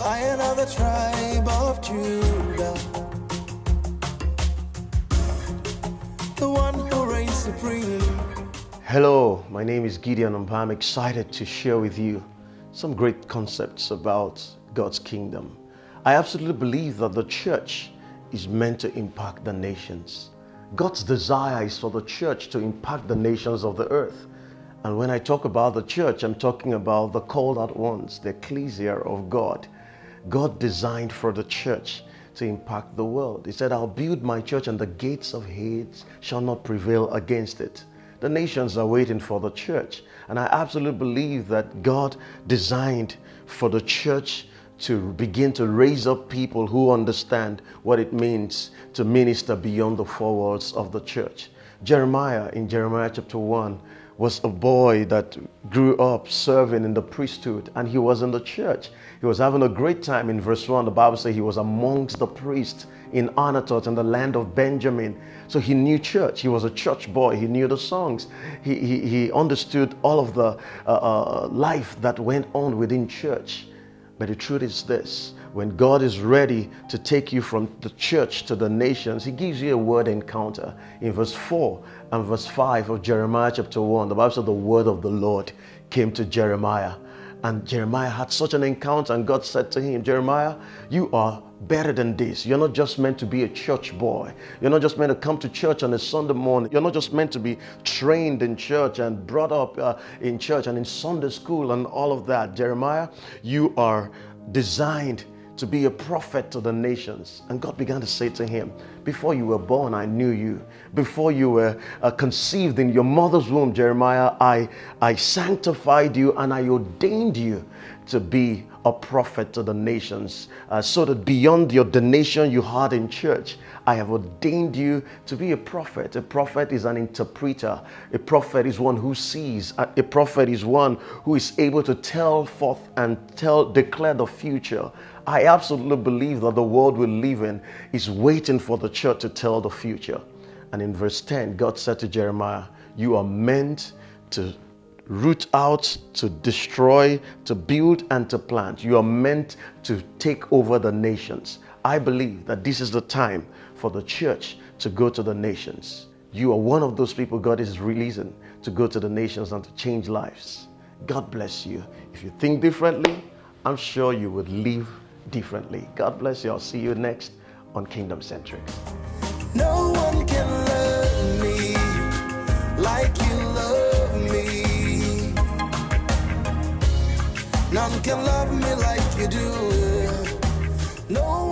Lion of the tribe of Judah, the one who reigns supreme. Hello, my name is Gideon Mba. I'm excited to share with you some great concepts about God's kingdom. I absolutely believe that the church is meant to impact the nations. God's desire is for the church to impact the nations of the earth. And when I talk about the church, I'm talking about the called out ones, the ecclesia of God. God designed for the church to impact the world. He said, I'll build my church and the gates of Hades shall not prevail against it. The nations are waiting for the church. And I absolutely believe that God designed for the church to begin to raise up people who understand what it means to minister beyond the four walls of the church. Jeremiah, in Jeremiah chapter 1, was a boy that grew up serving in the priesthood, and he was in the church. He was having a great time. In verse 1, the Bible says he was amongst the priests in Anatot in the land of Benjamin. So he knew church. He was a church boy. He knew the songs. He understood all of the life that went on within church. But the truth is this: when God is ready to take you from the church to the nations, He gives you a word encounter. In verse 4 and verse 5 of Jeremiah chapter 1, the Bible said the word of the Lord came to Jeremiah. And Jeremiah had such an encounter, and God said to him, Jeremiah, you are better than this. You're not just meant to be a church boy. You're not just meant to come to church on a Sunday morning. You're not just meant to be trained in church and brought up in church and in Sunday school and all of that. Jeremiah, you are designed to be a prophet to the nations. And God began to say to him, before you were born, I knew you. Before you were conceived in your mother's womb, Jeremiah, I sanctified you and I ordained you to be a prophet to the nations, so that beyond the ordination you had in church, I have ordained you to be a prophet. A prophet is an interpreter. A prophet is one who sees. A prophet is one who is able to tell forth and declare the future. I absolutely believe that the world we live in is waiting for the church to tell the future. And in verse 10, God said to Jeremiah, you are meant to root out, to destroy, to build, and to plant. You are meant to take over the nations. I believe that this is the time for the church to go to the nations. You are one of those people God is releasing to go to the nations and to change lives. God bless you. If you think differently, I'm sure you would live differently. God bless you. I'll see you next on KingdomCentric. No one can love me like you love me. None can love me like you do. No